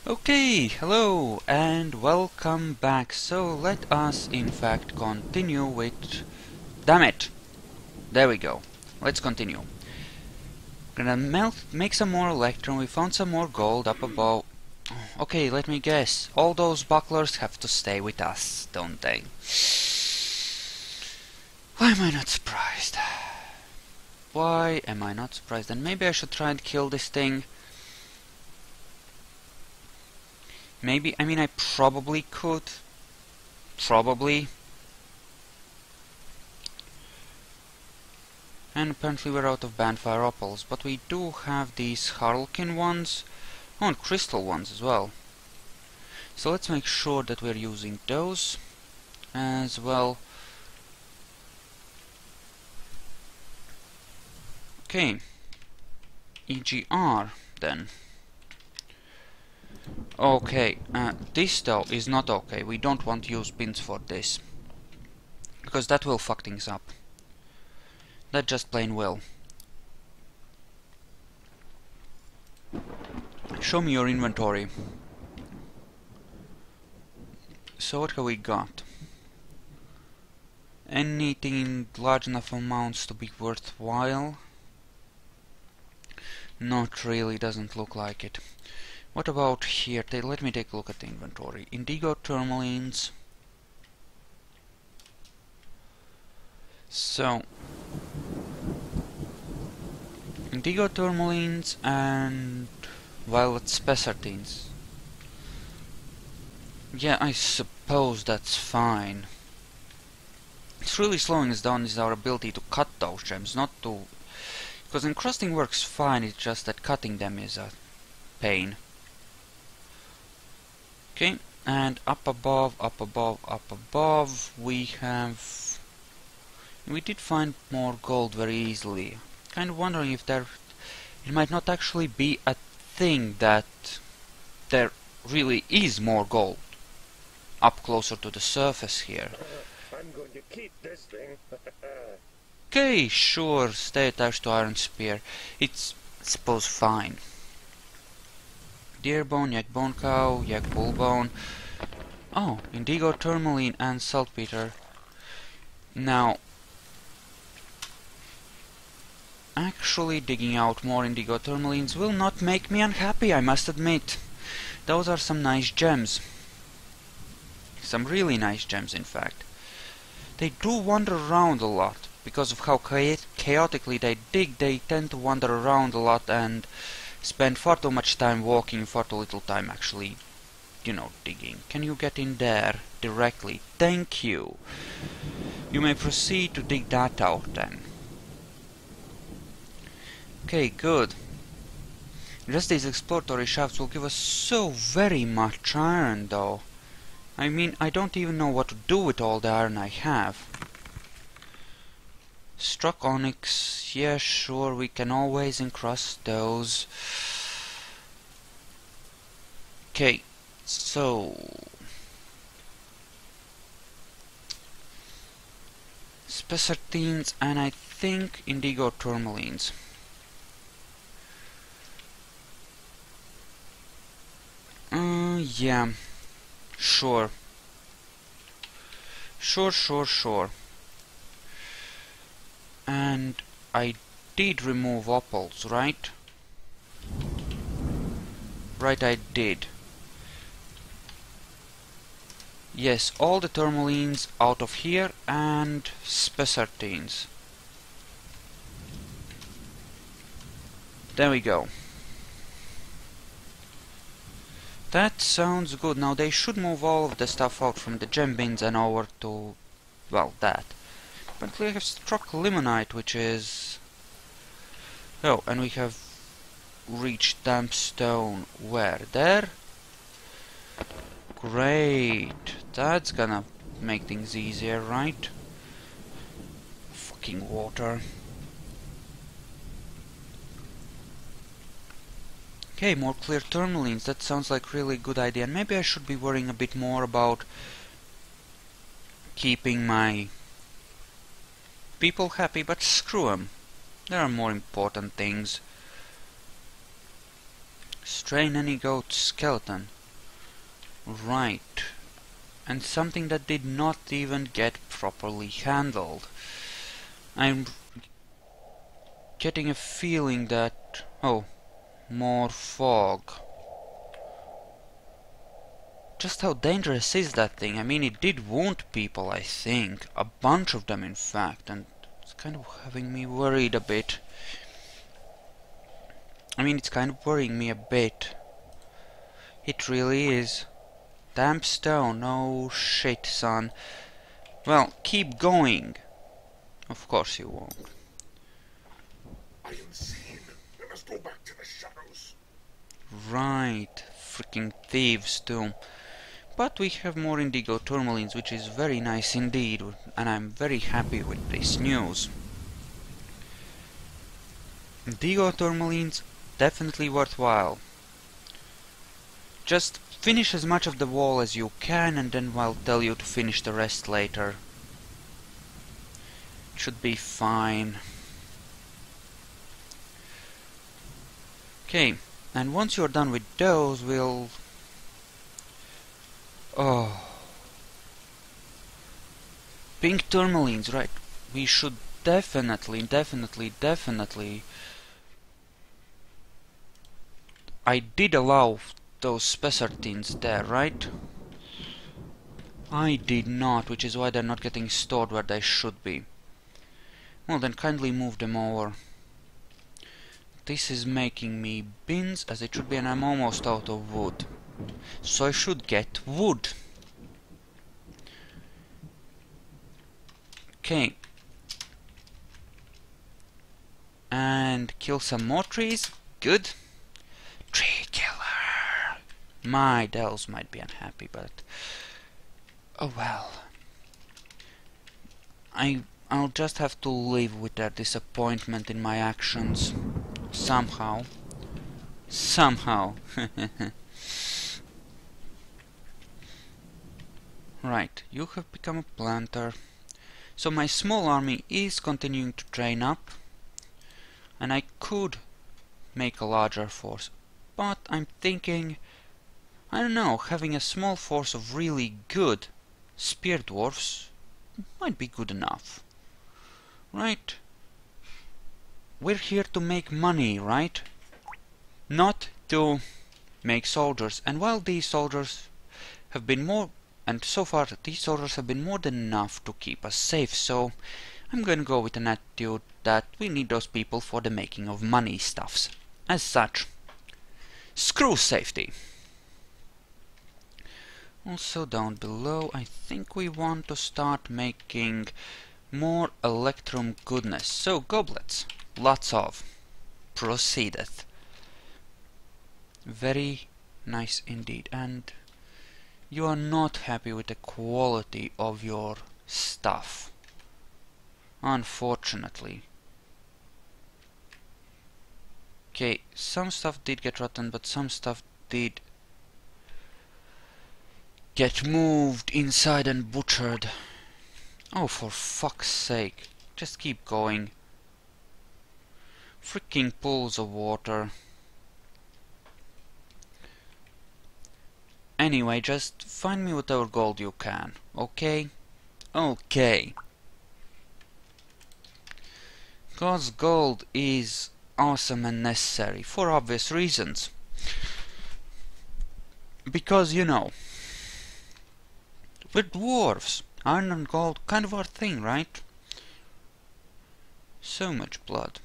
Okay, hello and welcome back. So let us in fact continue with... Damn it! There we go. Let's continue. Gonna make some more electron. We found some more gold up above. Okay, let me guess. All those bucklers have to stay with us, don't they? Why am I not surprised? Why am I not surprised? And maybe I should try and kill this thing. Maybe, I mean, I probably could. Probably. And apparently we're out of Banfire opals, but we do have these Harlequin ones. Oh, and crystal ones as well. So let's make sure that we're using those as well. Okay. EGR then. Okay, this though is not okay. We don't want to use pins for this, because that will fuck things up. That just plain will. Show me your inventory. So what have we got? Anything in large enough amounts to be worthwhile? Not really, doesn't look like it. What about here? Let me take a look at the inventory. Indigo tourmalines. So, indigo tourmalines and violet spessartines. Yeah, I suppose that's fine. It's really slowing us down is our ability to cut those gems, not to... Because encrusting works fine, it's just that cutting them is a pain. Okay, and up above, we have... We did find more gold very easily. Kind of wondering if there... It might not actually be a thing that there really is more gold up closer to the surface here. I'm going to keep this thing. Okay, sure, stay attached to Iron Spear. It's, I suppose, fine. Deer bone, yak bone cow, yak bull bone. Oh, indigo tourmaline and saltpeter. Now, actually digging out more indigo tourmalines will not make me unhappy, I must admit. Those are some nice gems. Some really nice gems, in fact. They do wander around a lot. Because of how chaotically they dig, they tend to wander around a lot and spend far too much time walking, far too little time actually, you know, digging. Can you get in there directly? Thank you. You may proceed to dig that out then. Okay, good. Just these exploratory shafts will give us so very much iron though. I mean, I don't even know what to do with all the iron I have. Struck onyx, yeah, sure, we can always encrust those. Okay, so... spessartines and I think indigo tourmalines. Yeah. Sure. Sure. And I did remove opals, right? Right, I did. Yes, all the tourmalines out of here and spessartines. There we go. That sounds good. Now they should move all of the stuff out from the gem bins and over to, well, that. But we have struck limonite, which is... Oh, and we have reached damp stone. Where? There? Great. That's gonna make things easier, right? Fucking water. Okay, more clear tourmalines. That sounds like a really good idea. And maybe I should be worrying a bit more about keeping my people happy, but screw 'em. There are more important things. Strain any goat skeleton. Right. And something that did not even get properly handled. I'm getting a feeling that... Oh, more fog. Just how dangerous is that thing? I mean, it did wound people, I think. A bunch of them, in fact, and it's kind of having me worried a bit. I mean, it's kind of worrying me a bit. It really is. Damp stone, oh shit, son. Well, keep going. Of course you won't. I am seen. I must go back to the shadows. Right, freaking thieves too. But we have more indigo tourmalines, which is very nice indeed, and I'm very happy with this news. Indigo tourmalines, definitely worthwhile. Just finish as much of the wall as you can, and then I'll tell you to finish the rest later. Should be fine. Okay, and once you're done with those, we'll... Oh... Pink tourmalines, right. We should definitely... I did allow those spessartines there, right? I did not, which is why they're not getting stored where they should be. Well, then kindly move them over. This is making me bins as it should be, and I'm almost out of wood. So I should get wood. Okay. And kill some more trees. Good. Tree killer. My elves might be unhappy, but... Oh well. I'll just have to live with their disappointment in my actions. Somehow. Somehow. Right, you have become a planter. So my small army is continuing to train up. And I could make a larger force. But I'm thinking... I don't know, having a small force of really good spear dwarfs might be good enough. Right? We're here to make money, right? Not to make soldiers. And while these soldiers have been more... And so far, these soldiers have been more than enough to keep us safe, so I'm going to go with an attitude that we need those people for the making of money stuffs. As such, screw safety. Also down below, I think we want to start making more electrum goodness. So, goblets. Lots of. Proceedeth. Very nice indeed. And you are not happy with the quality of your stuff. Unfortunately. Okay, some stuff did get rotten, but some stuff did get moved inside and butchered. Oh, for fuck's sake. Just keep going. Freaking pools of water. Anyway, just find me whatever gold you can, okay? Okay. Because gold is awesome and necessary, for obvious reasons. Because, you know, we're dwarves. Iron and gold, kind of our thing, right? So much blood.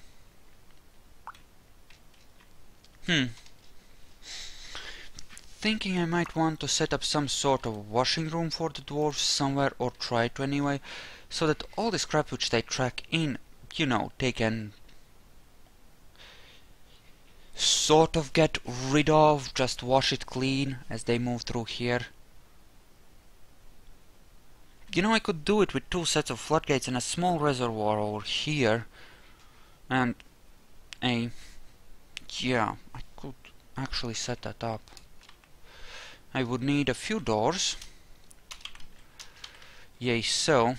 Thinking I might want to set up some sort of washing room for the dwarves somewhere, or try to anyway, so that all this crap which they track in, you know, they can sort of get rid of, just wash it clean as they move through here. You know, I could do it with 2 sets of floodgates and a small reservoir over here. And yeah, I could actually set that up. I would need a few doors. Yay, so.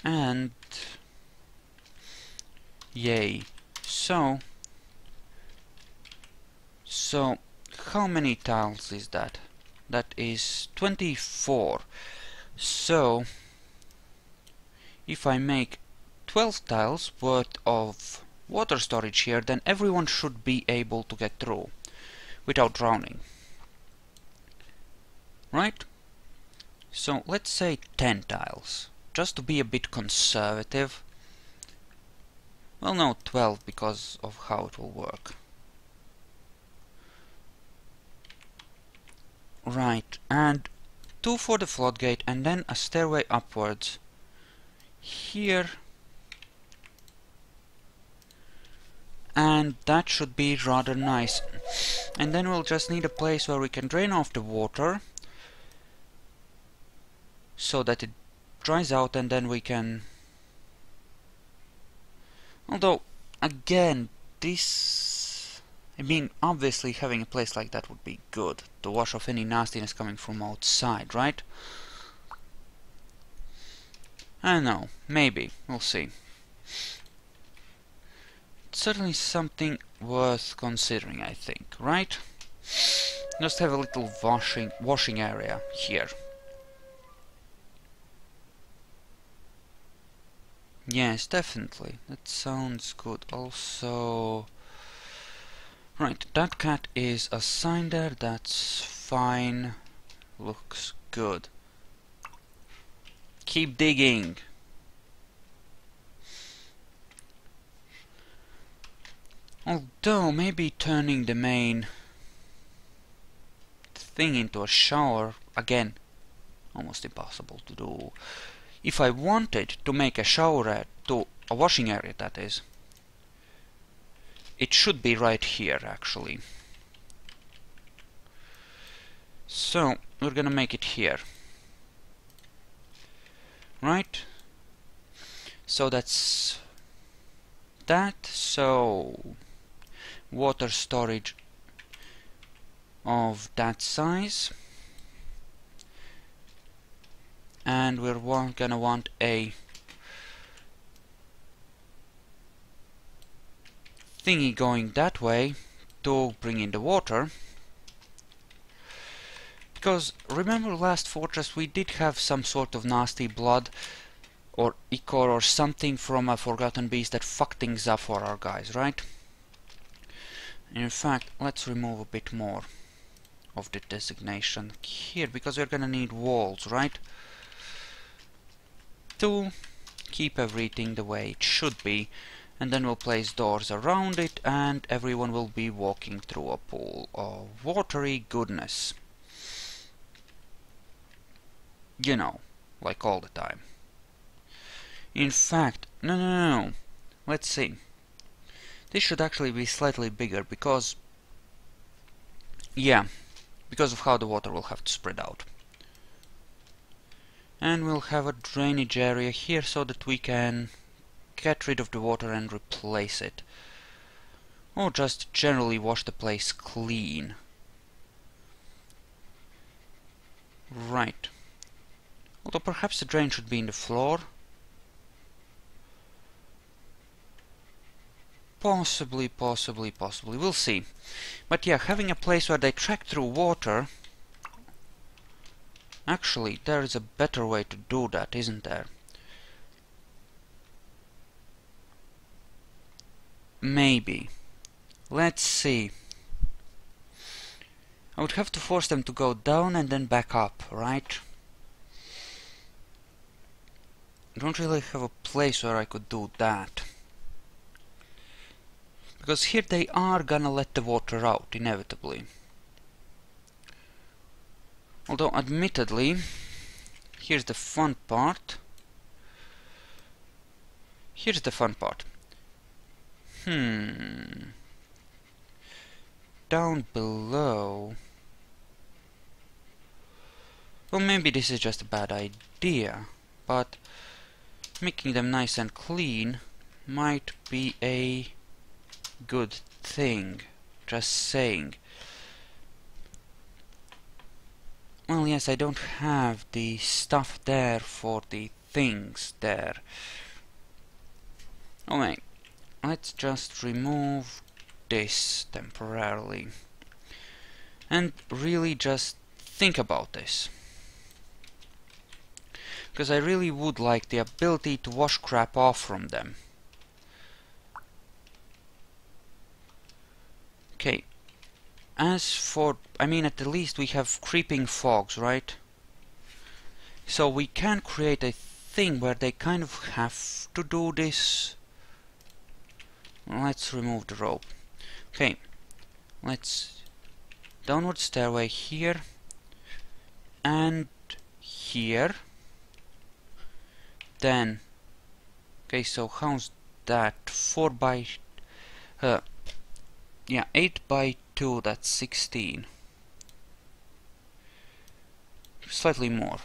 And yay, so. So, how many tiles is that? That is 24. So if I make 12 tiles worth of water storage here, then everyone should be able to get through without drowning. Right? So let's say 10 tiles, just to be a bit conservative. Well, no, 12 because of how it will work. Right, and 2 for the floodgate and then a stairway upwards here. And that should be rather nice. And then we'll just need a place where we can drain off the water so that it dries out, and then we can... Although, again, this... I mean, obviously having a place like that would be good to wash off any nastiness coming from outside, right? I don't know, maybe, we'll see. It's certainly something worth considering, I think, right? Just have a little washing area here. Yes, definitely. That sounds good. Also... Right, that cat is assigned there. That's fine. Looks good. Keep digging. Although, maybe turning the main thing into a shower, again, almost impossible to do. If I wanted to make a shower to a washing area, that is, it should be right here, actually. So, we're gonna make it here. Right? So that's that. So, water storage of that size. And we're gonna want a thingy going that way to bring in the water. Because remember last fortress we did have some sort of nasty blood or ichor or something from a forgotten beast that fucked things up for our guys, right? In fact, let's remove a bit more of the designation here, because we're gonna need walls, right? To keep everything the way it should be, and then we'll place doors around it and everyone will be walking through a pool of watery goodness. You know, like all the time. In fact, no. Let's see. This should actually be slightly bigger because... yeah, because of how the water will have to spread out. And we'll have a drainage area here so that we can get rid of the water and replace it. Or just generally wash the place clean. Right. Although perhaps the drain should be in the floor. Possibly. We'll see. But yeah, having a place where they track through water... Actually, there is a better way to do that, isn't there? Maybe. Let's see. I would have to force them to go down and then back up, right? I don't really have a place where I could do that. Because here they are gonna let the water out, inevitably. Although, admittedly, here's the fun part. Down below... Well, maybe this is just a bad idea, but making them nice and clean might be a good thing. Just saying. Well, yes, I don't have the stuff there for the things there. Okay, let's just remove this temporarily. and really just think about this. Because I really would like the ability to wash crap off from them. Okay. As for... I mean, at the least we have creeping fogs, right? So we can create a thing where they kind of have to do this. Let's remove the rope. Okay. Let's... downward stairway here. And here. Then... okay, so how's that? 4 by... yeah, 8 by 2, that's 16. Slightly more.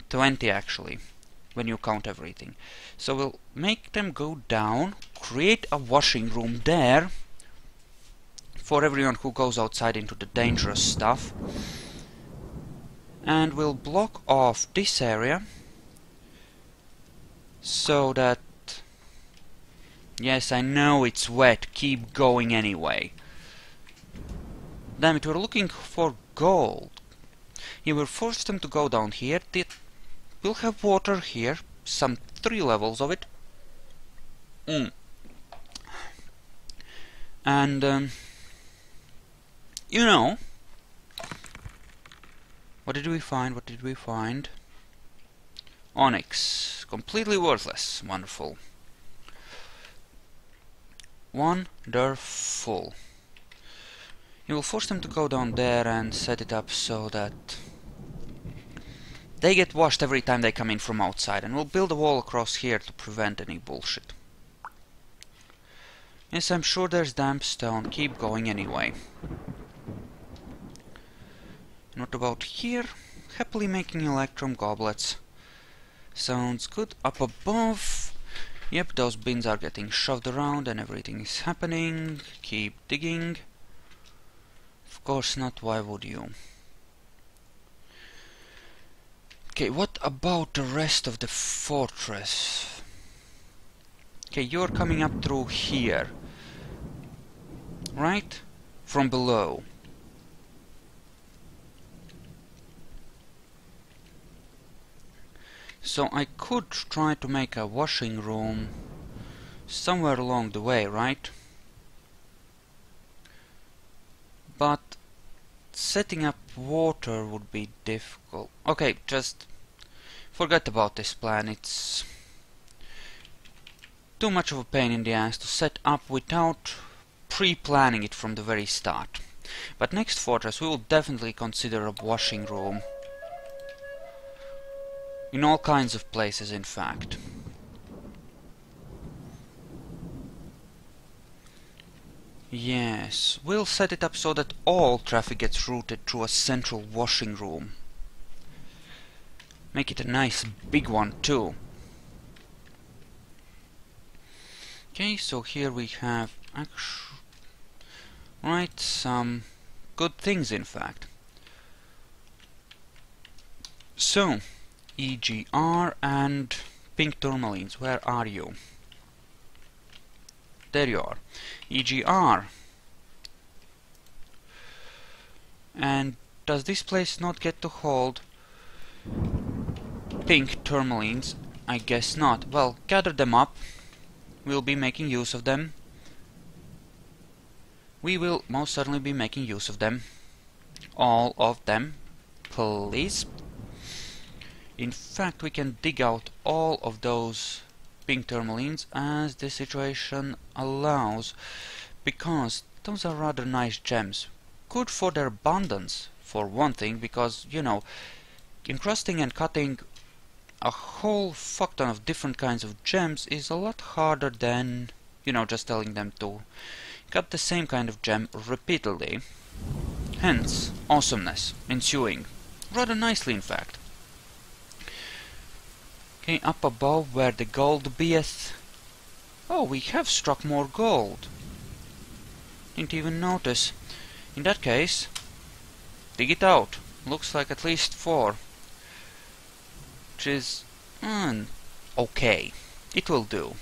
20 actually, when you count everything. So we'll make them go down, create a washing room there for everyone who goes outside into the dangerous stuff. And we'll block off this area so that... yes, I know it's wet, keep going anyway. Damn it, we're looking for gold. You will force them to go down here. We'll have water here, some 3 levels of it. And, you know, what did we find? What did we find? Onyx. Completely worthless. Wonderful. Wonderful. You will force them to go down there and set it up so that they get washed every time they come in from outside, and we'll build a wall across here to prevent any bullshit. Yes, I'm sure there's damp stone. Keep going anyway. And what about here? Happily making electrum goblets. Sounds good. Up above. Yep, those bins are getting shoved around and everything is happening. Keep digging. Of course not, why would you? Okay, what about the rest of the fortress? Okay, you're coming up through here. Right? From below. So I could try to make a washing room somewhere along the way, right? But setting up water would be difficult. Okay, just forget about this plan. It's too much of a pain in the ass to set up without pre-planning it from the very start. But next fortress we will definitely consider a washing room. In all kinds of places, in fact. Yes, we'll set it up so that all traffic gets routed through a central washing room. Make it a nice big one too. Okay, so here we have some good things in fact. So, EGR and pink tourmalines, where are you? There you are. EGR. And does this place not get to hold pink tourmalines? I guess not. Well, gather them up. We'll be making use of them. We will most certainly be making use of them. All of them, please. In fact, we can dig out all of those pink tourmalines as the situation allows, because those are rather nice gems. Good for their abundance, for one thing, because, you know, encrusting and cutting a whole fuck ton of different kinds of gems is a lot harder than, you know, just telling them to cut the same kind of gem repeatedly. Hence, awesomeness ensuing. Rather nicely, in fact. Okay, up above where the gold beeth. Oh, we have struck more gold. Didn't even notice. In that case, dig it out. Looks like at least 4. Which is... okay. It will do.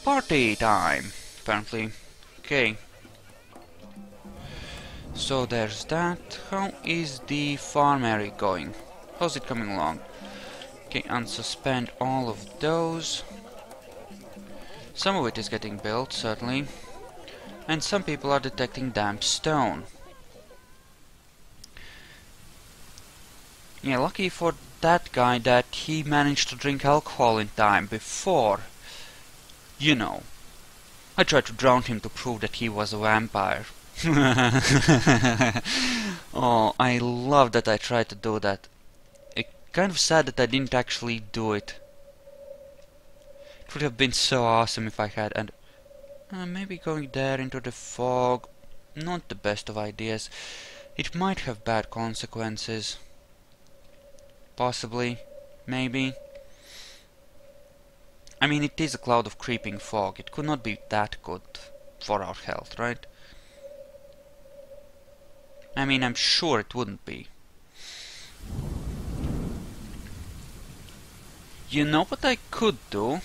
party time, apparently. Okay. So there's that. How is the farm area going? How's it coming along? Okay, unsuspend all of those. Some of it is getting built, certainly. And some people are detecting damp stone. Yeah, lucky for that guy that he managed to drink alcohol in time before. You know, I tried to drown him to prove that he was a vampire. Oh, I love that I tried to do that. It's kind of sad that I didn't actually do it. It would have been so awesome if I had, and maybe going there into the fog, not the best of ideas. It might have bad consequences. Possibly. Maybe. I mean, it is a cloud of creeping fog. It could not be that good for our health, right? I mean, I'm sure it wouldn't be. You know what I could do?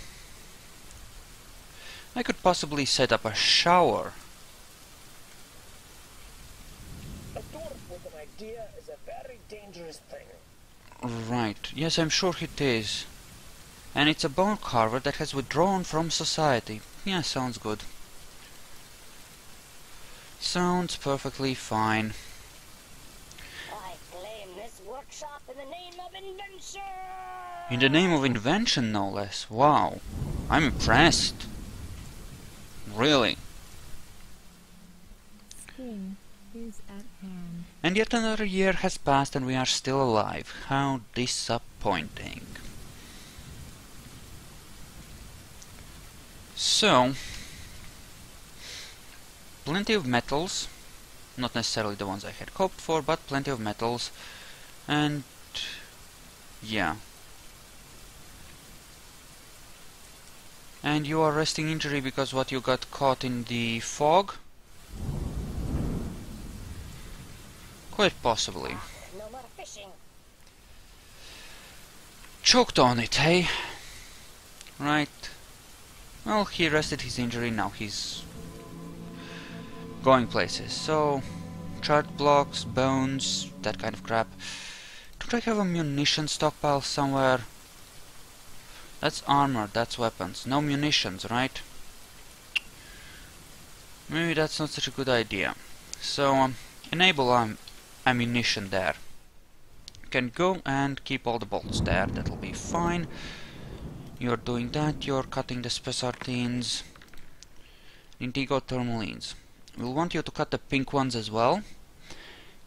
I could possibly set up a shower. A dwarf with an idea is a very dangerous thing. Right. Yes, I'm sure it is. And it's a bone carver that has withdrawn from society. Yeah, sounds good. Sounds perfectly fine. I claim this workshop in the name of invention! In the name of invention, no less. Wow. I'm impressed. Really. Spring is at hand. And yet another year has passed and we are still alive. How disappointing. So, plenty of metals. Not necessarily the ones I had hoped for, but plenty of metals. And yeah. And you are resting injury because what, you got caught in the fog? Quite possibly. No more fishing. Choked on it, hey? Right. Well, he rested his injury, now he's going places. So, chart blocks, bones, that kind of crap. Don't I have a munition stockpile somewhere? That's armor, that's weapons. No munitions, right? Maybe that's not such a good idea. So, enable ammunition there. You can go and keep all the bolts there, that'll be fine. You're doing that, you're cutting the spessartines, indigo tourmalines. We'll want you to cut the pink ones as well,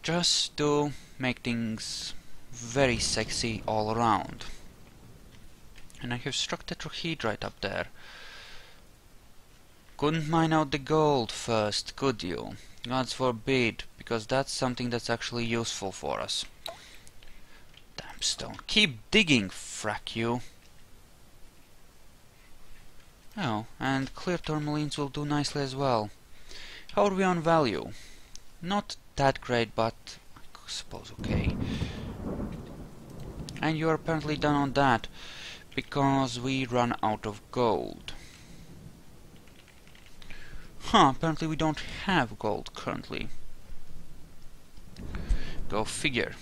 just to make things very sexy all around. And I have struck tetrahedrite up there. Couldn't mine out the gold first, could you? Gods forbid, because that's something that's actually useful for us. Damn stone. Keep digging, frack you. Oh, and clear tourmalines will do nicely as well. How are we on value? Not that great, but I suppose okay. And you're apparently done on that, because we run out of gold. Huh, apparently we don't have gold currently. Go figure.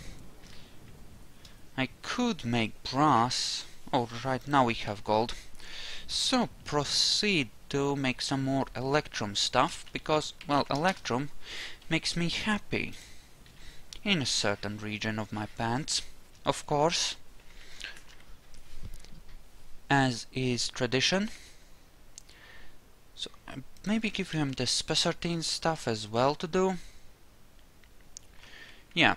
I could make brass. Oh, right, now we have gold. So, proceed to make some more electrum stuff, because, well, electrum makes me happy. In a certain region of my pants, of course. As is tradition. So, maybe give him the spessartine stuff as well to do. Yeah,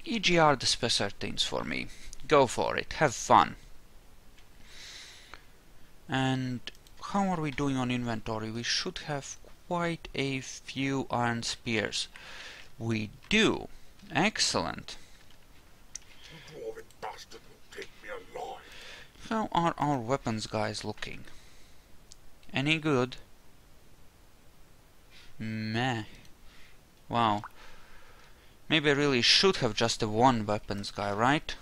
EGR the spessartines for me. Go for it, have fun. And how are we doing on inventory? We should have quite a few iron spears. We do. Excellent. The dwarven bastard will take me alive. How are our weapons guys looking? Any good? Meh. Wow. Maybe I really should have just the one weapons guy, right?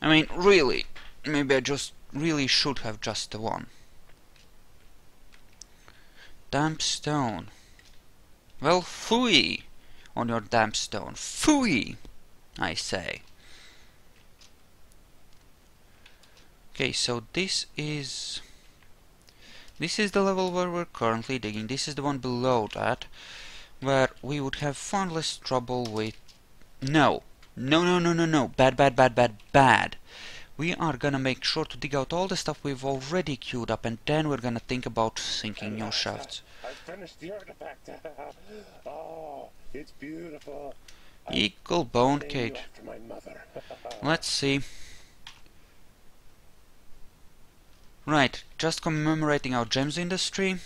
I mean, really. Maybe I just really should have just the one. damp stone. Well, phooey on your damp stone. Phooey, I say. Okay, so this is the level where we're currently digging. This is the one below that, where we would have far less trouble with... No. No. Bad. We are gonna make sure to dig out all the stuff we've already queued up, and then we're gonna think about sinking new shafts. I finished the artifact. Oh, it's beautiful. Eagle bone Named you cage. after my mother. Let's see. Right, just commemorating our gems industry.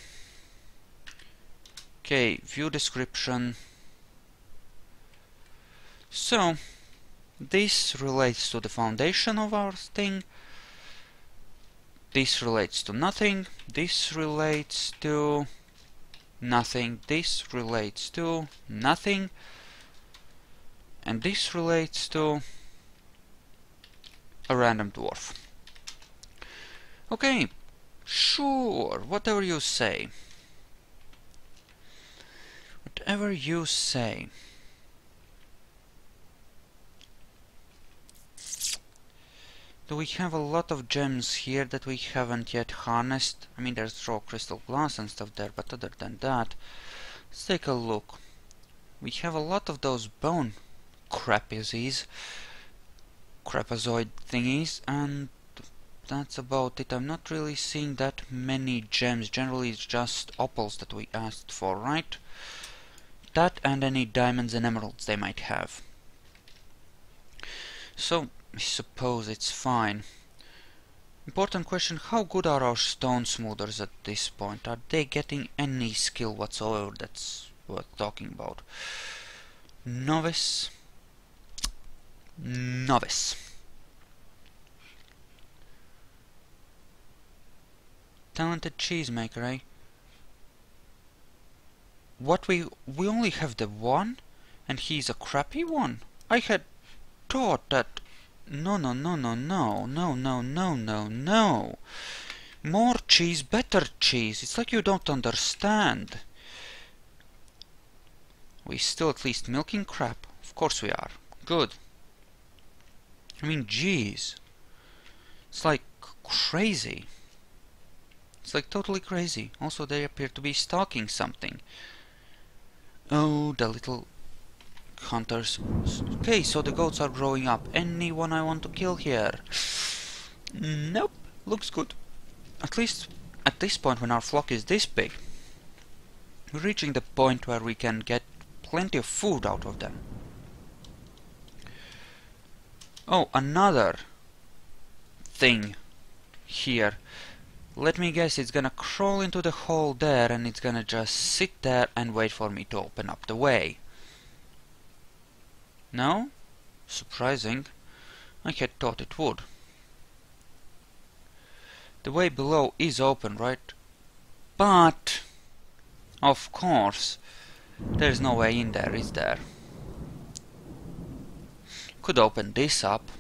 Okay, view description. So, this relates to the foundation of our thing. This relates to nothing. This relates to nothing. This relates to nothing. And this relates to a random dwarf. Okay, sure, whatever you say. Whatever you say. Do we have a lot of gems here that we haven't yet harnessed? I mean, there's raw crystal glass and stuff there, but other than that, let's take a look. We have a lot of those bone crapazoid thingies, and that's about it. I'm not really seeing that many gems. Generally, it's just opals that we asked for, right? That and any diamonds and emeralds they might have. So, I suppose it's fine. Important question, how good are our stone smoothers at this point? Are they getting any skill whatsoever that's worth talking about? Novice. Talented cheesemaker, eh? What, we only have the one? And he's a crappy one? I had thought that... No. More cheese, better cheese. It's like you don't understand. We still at least milking crap? Of course we are. Good. I mean, jeez. It's like crazy. It's like totally crazy. Also, they appear to be stalking something. Oh, the little hunters. Okay, so the goats are growing up. Anyone I want to kill here? Nope. Looks good. At least at this point, when our flock is this big, we're reaching the point where we can get plenty of food out of them. Oh, another thing here. Let me guess, it's gonna crawl into the hole there, and it's gonna just sit there and wait for me to open up the way. No? Surprising. I had thought it would. The way below is open, right? But, of course, there's no way in there, is there? Could open this up.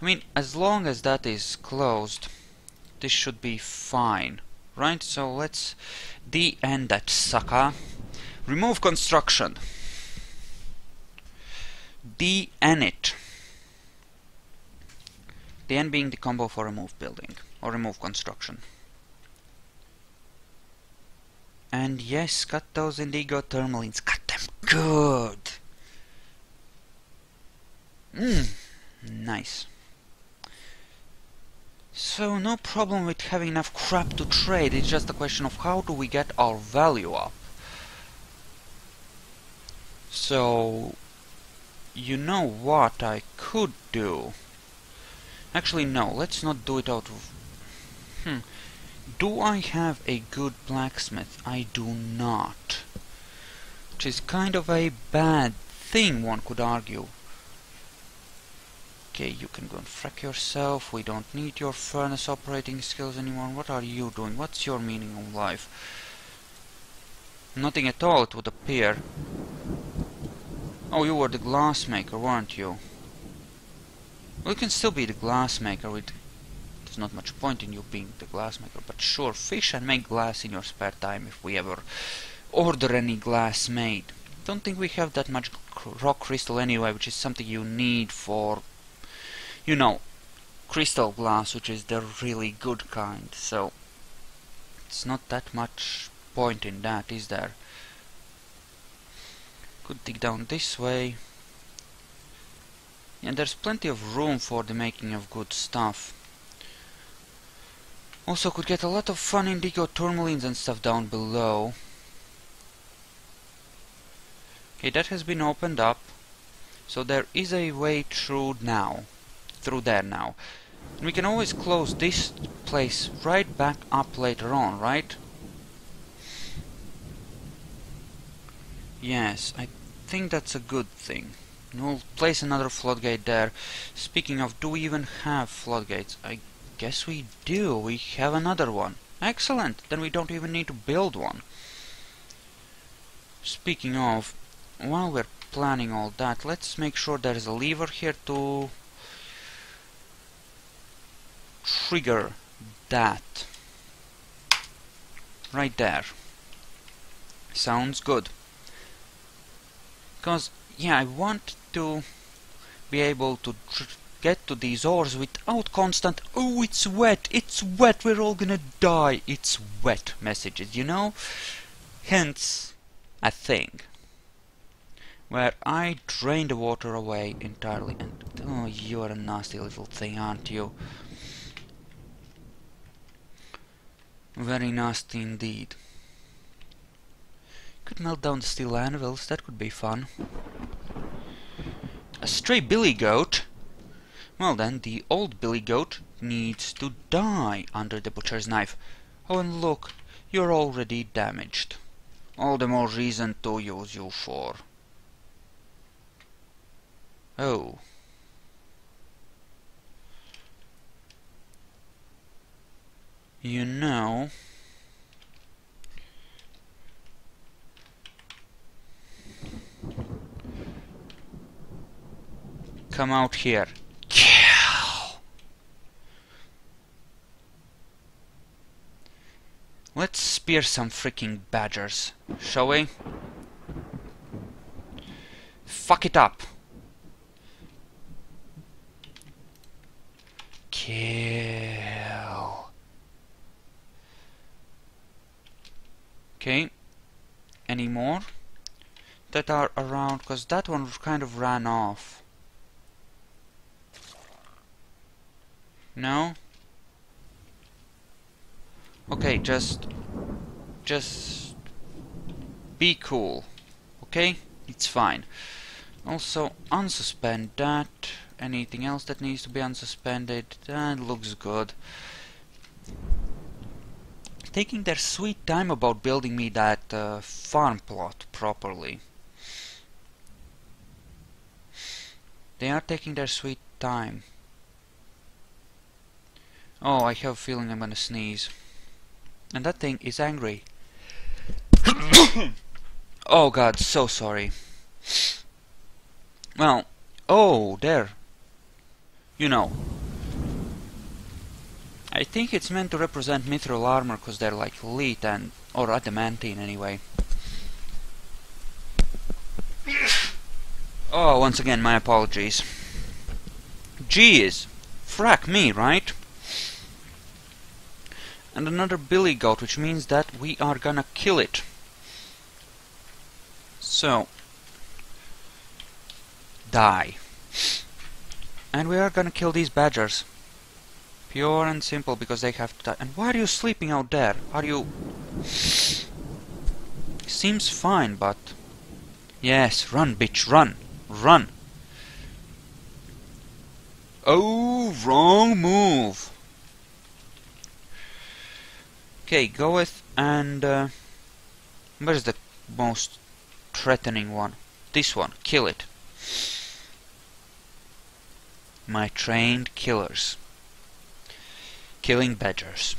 I mean, as long as that is closed, this should be fine, right? So let's de-end that sucker. Remove construction. De-end it. The end being the combo for remove building or remove construction. And yes, cut those indigo tourmalines. Cut them good. Nice. So no problem with having enough crap to trade. It's just a question of how do we get our value up. So, you know what I could do? Actually, no, let's not do it out of... Do I have a good blacksmith? I do not. Which is kind of a bad thing, one could argue. Okay, you can go and frack yourself. We don't need your furnace operating skills anymore. What are you doing? What's your meaning of life? Nothing at all, it would appear. Oh, you were the glassmaker, weren't you? Well, you can still be the glassmaker with there's not much point in you being the glassmaker. But sure, fish and make glass in your spare time if we ever order any glass made. Don't think we have that much rock crystal anyway, which is something you need for, you know, crystal glass, which is the really good kind. So it's not that much point in that, is there? Could dig down this way. And there's plenty of room for the making of good stuff. Also could get a lot of fun indigo tourmalines and stuff down below. Okay, that has been opened up. So there is a way through now. Through there now. And we can always close this place right back up later on, right? Yes, I think that's a good thing. We'll place another floodgate there. Speaking of, do we even have floodgates? I guess we do. We have another one. Excellent! Then we don't even need to build one. Speaking of, while we're planning all that, let's make sure there's a lever here to trigger that. Right there. Sounds good. Because, yeah, I want to be able to get to these ores without constant, "Oh, it's wet, we're all gonna die, it's wet" messages, you know? Hence, a thing where I drain the water away entirely. And oh, you're a nasty little thing, aren't you? Very nasty indeed. Could melt down the steel anvils, that could be fun. A stray billy goat? Well then, the old billy goat needs to die under the butcher's knife. Oh, and look, you're already damaged. All the more reason to use you for. Oh. You know... Come out here. Kill! Let's spear some freaking badgers, shall we? Fuck it up. Kill. Okay. Any more that are around? Because that one kind of ran off. No? Okay, just be cool. Okay? It's fine. Also, unsuspend that. Anything else that needs to be unsuspended? That looks good. Taking their sweet time about building me that farm plot properly. They are taking their sweet time. Oh, I have a feeling I'm gonna sneeze. And that thing is angry. Oh god, so sorry. Well, oh, there. You know. I think it's meant to represent mithril armor because they're like elite and... or adamantine anyway. Oh, once again, my apologies. Jeez. Frack me, right? And another billy goat, which means that we are gonna kill it. So, die. And we are gonna kill these badgers. Pure and simple, because they have to die. And why are you sleeping out there? Are you... Seems fine, but... Yes, run, bitch, run! Run! Oh, wrong move! Okay, goeth and... where's the most threatening one? This one, kill it. My trained killers. Killing badgers.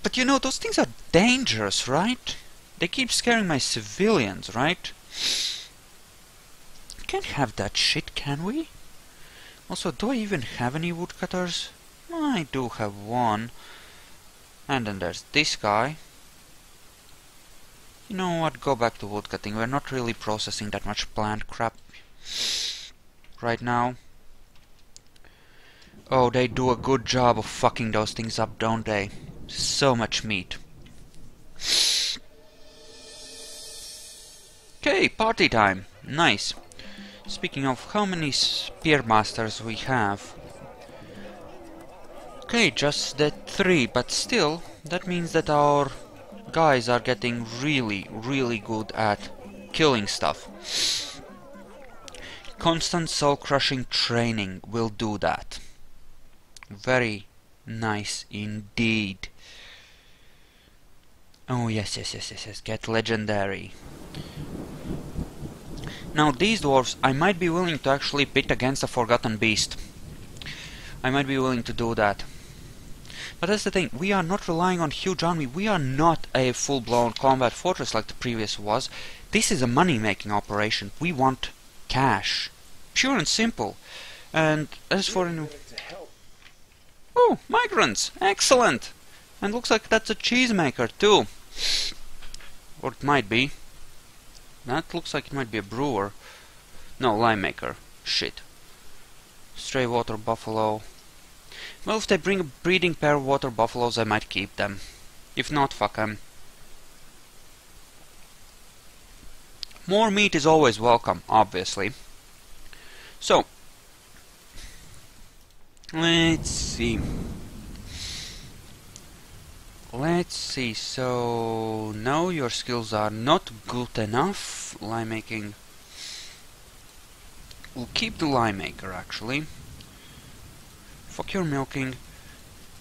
But you know, those things are dangerous, right? They keep scaring my civilians, right? Can't have that shit, can we? Also, do I even have any woodcutters? I do have one. And then there's this guy. You know what, go back to woodcutting. We're not really processing that much plant crap right now. Oh, they do a good job of fucking those things up, don't they? So much meat. Okay, party time. Nice. Speaking of, how many spearmasters we have? Okay, just that 3, but still, that means that our guys are getting really, really good at killing stuff. Constant soul-crushing training will do that. Very nice indeed. Oh yes, get legendary. Now these dwarves, I might be willing to actually pit against a forgotten beast. I might be willing to do that. But that's the thing, we are not relying on huge army, we are not a full-blown combat fortress like the previous was. This is a money-making operation, we want cash. Pure and simple. And as for... Oh, migrants! Excellent! And looks like that's a cheesemaker too. Or it might be. That looks like it might be a brewer. No, lime maker. Shit. Stray water buffalo. Well, if they bring a breeding pair of water buffaloes, I might keep them. If not, fuck them. More meat is always welcome, obviously. So, let's see. So, no, your skills are not good enough. Lime making. We'll keep the lime maker, actually. Fuck your milking.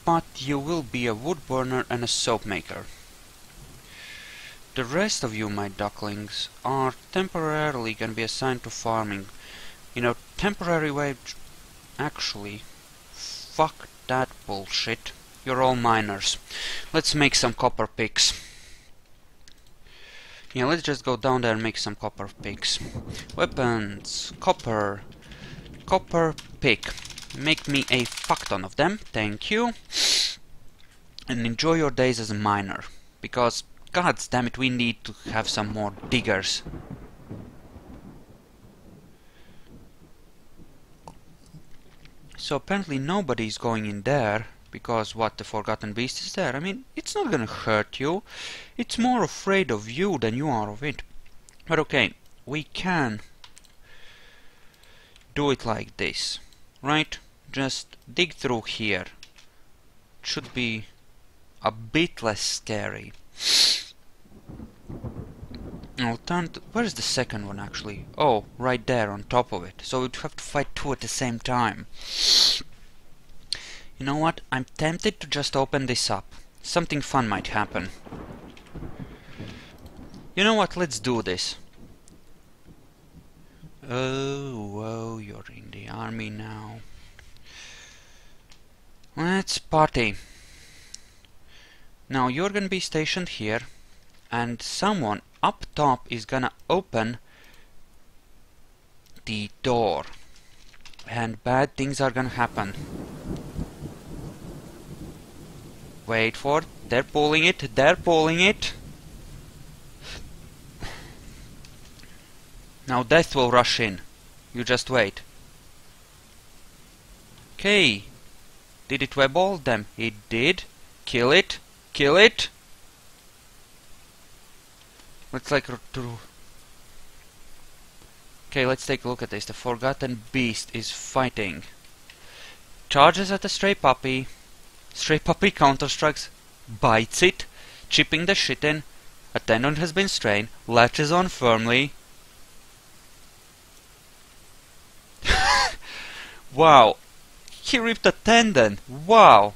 But you will be a wood burner and a soap maker. The rest of you, my ducklings, are temporarily gonna be assigned to farming. You know, temporary wage... Actually, fuck that bullshit. You're all miners. Let's make some copper picks. Yeah, let's just go down there and make some copper picks. Weapons. Copper. Copper pick. Make me a fuck ton of them. Thank you. And enjoy your days as a miner. Because, god damn it, we need to have some more diggers. So apparently nobody's going in there. Because what, the Forgotten Beast is there? I mean, it's not gonna hurt you. It's more afraid of you than you are of it. But okay, we can do it like this, right? Just dig through here. It should be a bit less scary. I'll turn to... Where's the second one, actually? Oh, right there, on top of it. So we'd have to fight 2 at the same time. You know what? I'm tempted to just open this up. Something fun might happen. You know what? Let's do this. Oh, you're in the army now. Let's party. Now you're gonna be stationed here, and someone up top is gonna open the door. And bad things are gonna happen. Wait for it. They're pulling it. They're pulling it. Now death will rush in. You just wait. Okay. Did it web all them? It did. Kill it. Kill it. Let's like to... Okay, let's take a look at this. The Forgotten Beast is fighting. Charges at the stray puppy. Stray puppy counter-strikes, bites it, chipping the shit in. A tendon has been strained, latches on firmly. Wow! He ripped a tendon! Wow!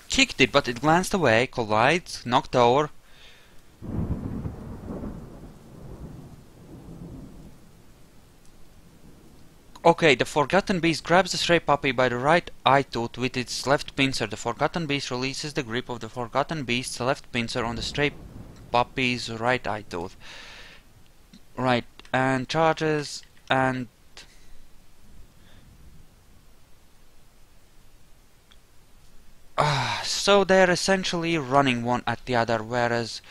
Kicked it, but it glanced away, collides, knocked over. Okay, the Forgotten Beast grabs the stray puppy by the right eye tooth with its left pincer. The Forgotten Beast releases the grip of the Forgotten Beast's left pincer on the stray puppy's right eye tooth. Right, and charges and... So they're essentially running one at the other, whereas...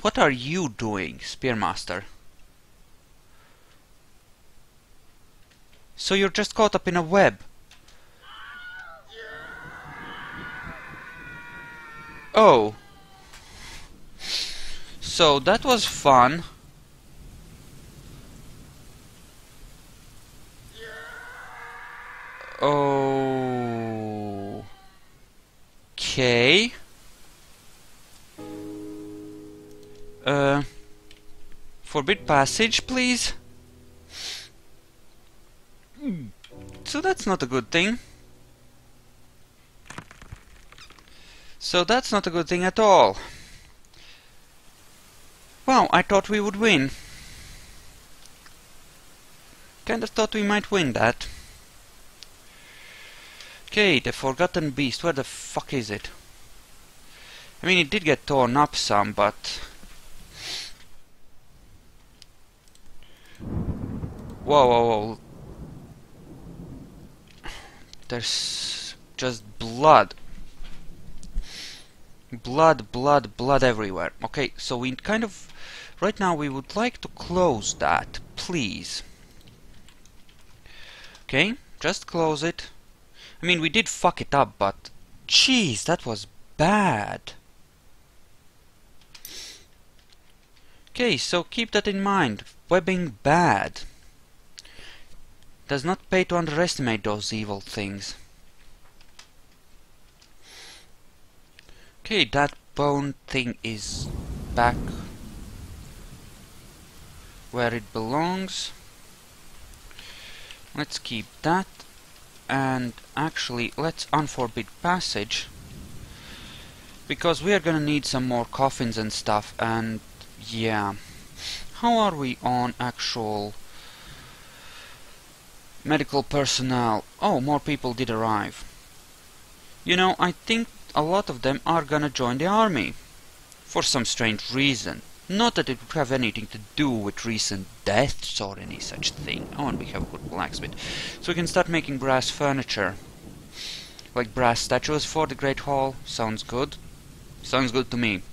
What are you doing, Spearmaster? So you're just caught up in a web. Oh. So that was fun. Okay. Forbid passage, please. So that's not a good thing. So that's not a good thing at all. Wow, I thought we would win. Kind of thought we might win that. Okay, the Forgotten Beast. Where the fuck is it? I mean, it did get torn up some, but... Whoa, whoa, whoa. There's just blood. Blood, blood, blood everywhere. Okay, so we kind of... Right now we would like to close that, please. Okay, just close it. I mean, we did fuck it up, but... Jeez, that was bad. Okay, so keep that in mind. Webbing bad. Does not pay to underestimate those evil things. Okay, that bone thing is back where it belongs. Let's keep that. And actually, let's unforbid passage. Because we are gonna need some more coffins and stuff, and yeah. How are we on actual medical personnel? Oh, more people did arrive. You know, I think a lot of them are gonna join the army. For some strange reason. Not that it would have anything to do with recent deaths or any such thing. Oh, and we have a good blacksmith. So we can start making brass furniture. Like brass statues for the Great Hall. Sounds good. Sounds good to me.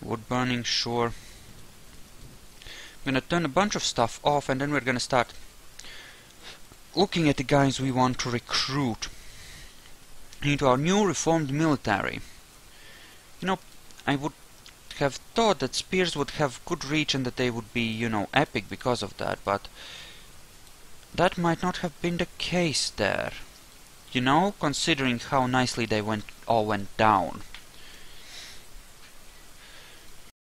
Wood burning, sure. I'm gonna turn a bunch of stuff off, and then we're gonna start looking at the guys we want to recruit into our new reformed military. You know, I would have thought that spears would have good reach and that they would be, you know, epic because of that, but that might not have been the case there. You know, considering how nicely they all went down.